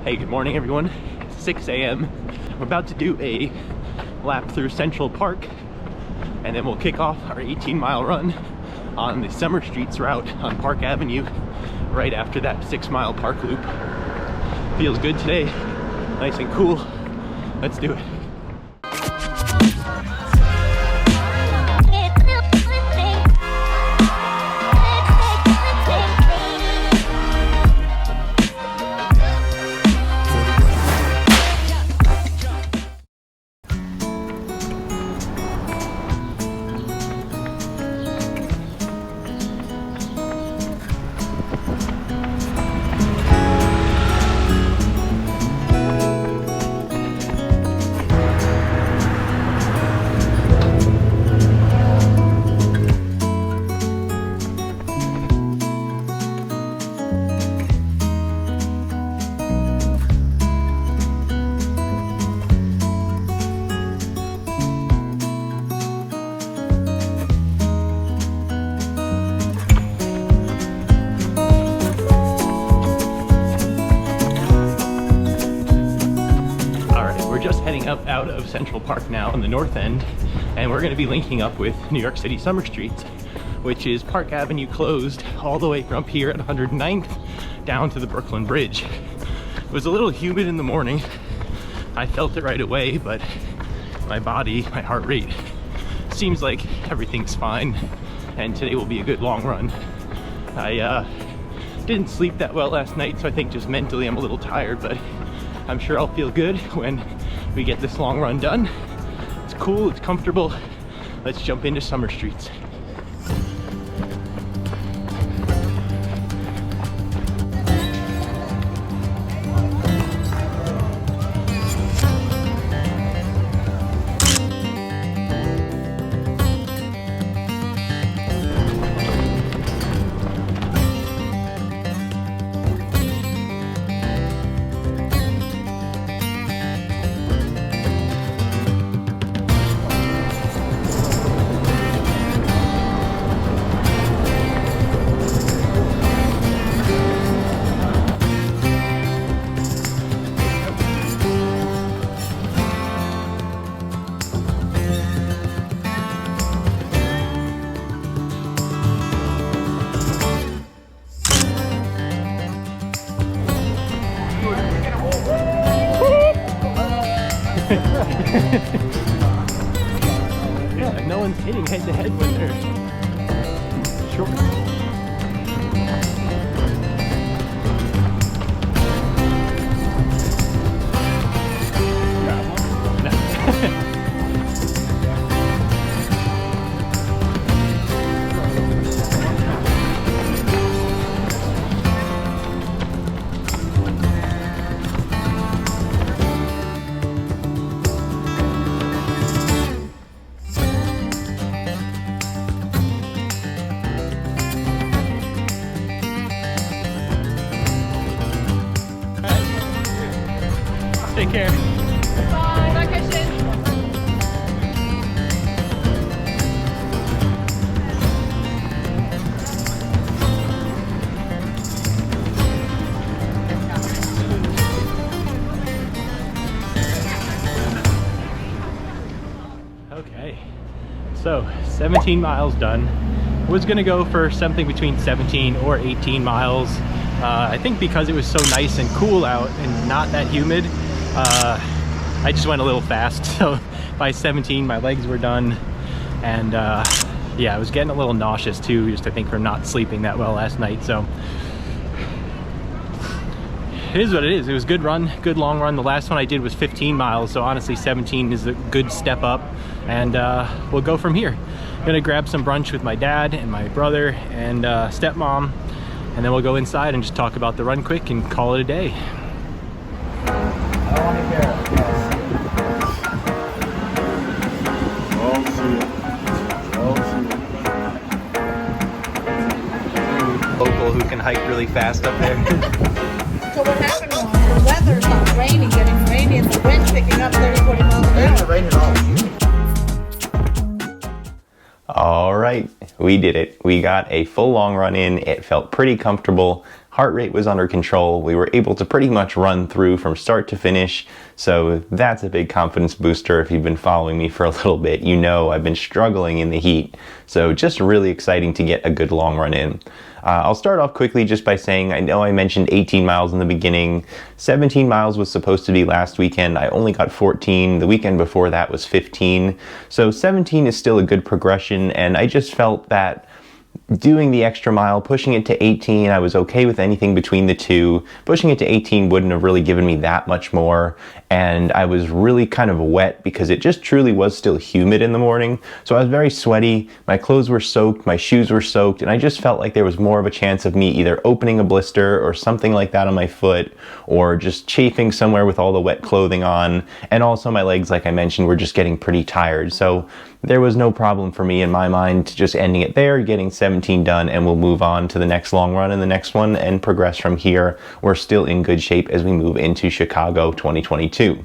Hey, good morning everyone. 6 a.m. I'm about to do a lap through Central Park and then we'll kick off our 18-mile run on the Summer Streets route on Park Avenue right after that 6-mile park loop. Feels good today, nice and cool. Let's do it. Up out of Central Park now on the north end, and we're going to be linking up with New York City Summer Streets, which is Park Avenue closed all the way from up here at 109th down to the Brooklyn Bridge. It was a little humid in the morning. I felt it right away, but my body, my heart rate, seems like everything's fine, and today will be a good long run. I didn't sleep that well last night, so I think just mentally I'm a little tired, but I'm sure I'll feel good when we get this long run done. It's cool, it's comfortable. Let's jump into Summer Streets. Yeah, no one's hitting head to head when they're short. Take care. Bye. Bye, Christian. Okay, so 17 miles done. Was gonna go for something between 17 or 18 miles. I think because it was so nice and cool out and not that humid, I just went a little fast. So by 17 my legs were done, and yeah, I was getting a little nauseous too, just I think from not sleeping that well last night. So it is what it is. It was a good run, good long run. The last one I did was 15 miles, so honestly 17 is a good step up, and we'll go from here. I'm gonna grab some brunch with my dad and my brother and stepmom, and then we'll go inside and just talk about the run quick and call it a day. Local who can hike really fast up there. So what happened was the weather's not rainy, getting rainy, and the wind's picking up 30, 40 miles an hour. It didn't rain at all. All right, we did it. We got a full long run in. It felt pretty comfortable. heart rate was under control. We were able to pretty much run through from start to finish. So that's a big confidence booster. If you've been following me for a little bit, you know I've been struggling in the heat. So just really exciting to get a good long run in. I'll start off quickly just by saying, I know I mentioned 18 miles in the beginning. 17 miles was supposed to be last weekend. I only got 14. The weekend before that was 15. So 17 is still a good progression, and I just felt that doing the extra mile, pushing it to 18, I was okay with anything between the two. Pushing it to 18 wouldn't have really given me that much more, and I was really kind of wet because it just truly was still humid in the morning. So I was very sweaty, my clothes were soaked, my shoes were soaked, and I just felt like there was more of a chance of me either opening a blister or something like that on my foot, or just chafing somewhere with all the wet clothing on. And also my legs, like I mentioned, were just getting pretty tired. So there was no problem for me in my mind just ending it there, getting 17 done, and we'll move on to the next long run and the next one and progress from here. We're still in good shape as we move into Chicago 2022.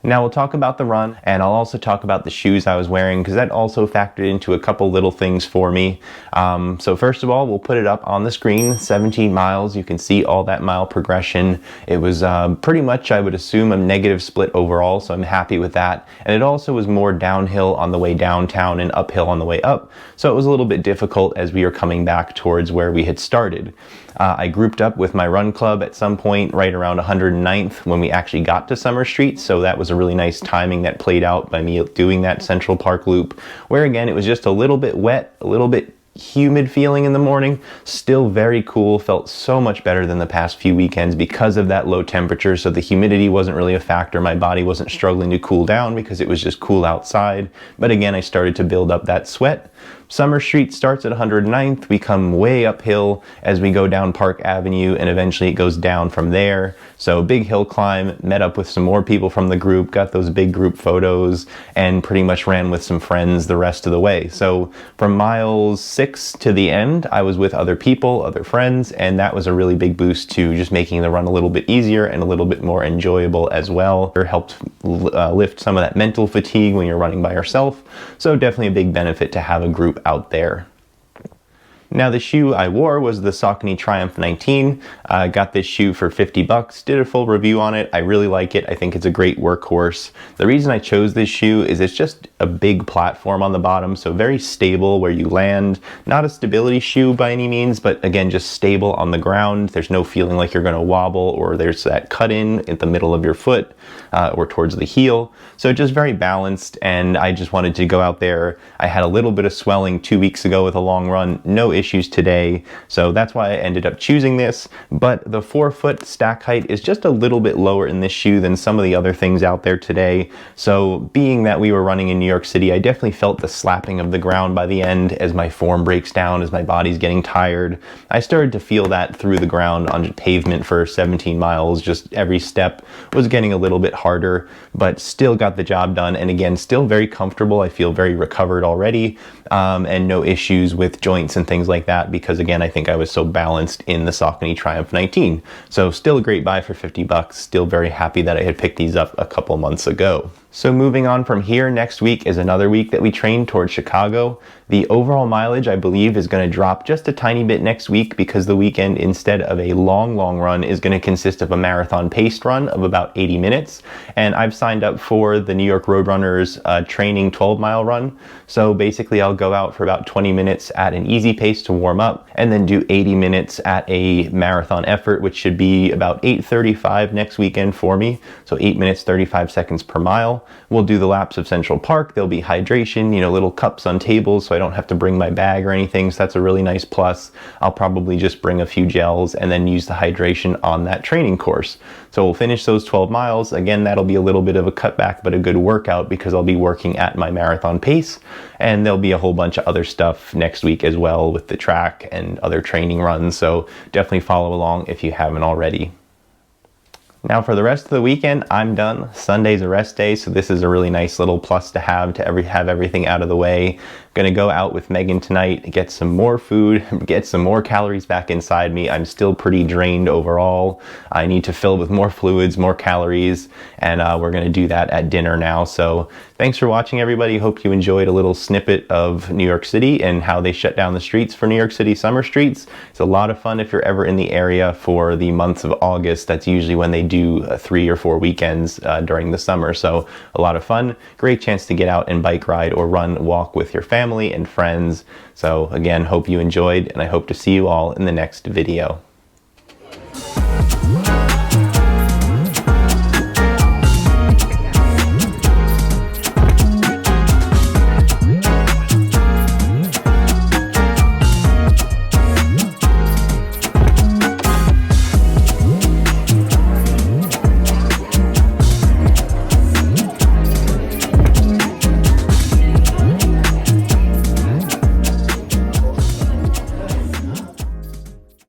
Now we'll talk about the run, and I'll also talk about the shoes I was wearing, because that also factored into a couple little things for me. So first of all, we'll put it up on the screen. 17 miles, you can see all that mile progression. It was pretty much, I would assume, a negative split overall, so I'm happy with that. And it also was more downhill on the way downtown and uphill on the way up, so it was a little bit difficult as we were coming back towards where we had started. I grouped up with my run club at some point right around 109th when we actually got to Summer Street, so that was a really nice timing that played out by me doing that Central Park loop, where again it was just a little bit wet, a little bit humid feeling in the morning, still very cool, felt so much better than the past few weekends because of that low temperature. So the humidity wasn't really a factor, my body wasn't struggling to cool down because it was just cool outside. But again, I started to build up that sweat. Summer Street starts at 109th, we come way uphill as we go down Park Avenue, and eventually it goes down from there. So big hill climb, met up with some more people from the group, got those big group photos, and pretty much ran with some friends the rest of the way. So from miles 6 to the end, I was with other people, other friends, and that was a really big boost to just making the run a little bit easier and a little bit more enjoyable as well. It helped lift some of that mental fatigue when you're running by yourself. So definitely a big benefit to have a group out there. Now the shoe I wore was the Saucony Triumph 19. I got this shoe for 50 bucks, did a full review on it. I really like it. I think it's a great workhorse. The reason I chose this shoe is it's just a big platform on the bottom, so very stable where you land. Not a stability shoe by any means, but again, just stable on the ground. There's no feeling like you're gonna wobble, or there's that cut in at the middle of your foot or towards the heel. So just very balanced, and I just wanted to go out there. I had a little bit of swelling 2 weeks ago with a long run, no issues today, so that's why I ended up choosing this. But the 4-foot stack height is just a little bit lower in this shoe than some of the other things out there today. So being that we were running in New York City, I definitely felt the slapping of the ground by the end as my form breaks down, as my body's getting tired. I started to feel that through the ground on pavement for 17 miles. Just every step was getting a little bit harder, but still got the job done. And again, still very comfortable. I feel very recovered already, and no issues with joints and things like that, because again, I think I was so balanced in the Saucony Triumph 19. So still a great buy for 50 bucks. Still very happy that I had picked these up a couple months ago. So moving on from here, next week is another week that we train towards Chicago. The overall mileage, I believe, is going to drop just a tiny bit next week, because the weekend, instead of a long run, is going to consist of a marathon paced run of about 80 minutes. And I've signed up for the New York Roadrunners training 12-mile run. So basically I'll go out for about 20 minutes at an easy pace to warm up, and then do 80 minutes at a marathon effort, which should be about 8:35 next weekend for me. So 8 minutes, 35 seconds per mile. We'll do the laps of Central Park. There'll be hydration, little cups on tables, so I don't have to bring my bag or anything. So that's a really nice plus. I'll probably just bring a few gels and then use the hydration on that training course. So we'll finish those 12 miles. Again, that'll be a little bit of a cutback, but a good workout, because I'll be working at my marathon pace. And there'll be a whole bunch of other stuff next week as well with the track and other training runs. So definitely follow along if you haven't already. Now for the rest of the weekend, I'm done. Sunday's a rest day, so this is a really nice little plus to have have everything out of the way. Gonna go out with Megan tonight, get some more food, get some more calories back inside me. I'm still pretty drained overall. I need to fill with more fluids, more calories, and we're gonna do that at dinner now. So thanks for watching, everybody. Hope you enjoyed a little snippet of New York City and how they shut down the streets for New York City summer streets. It's a lot of fun if you're ever in the area for the months of August. That's usually when they do 3 or 4 weekends during the summer. So a lot of fun, great chance to get out and bike ride or run, walk with your family and friends. So again, hope you enjoyed, and I hope to see you all in the next video.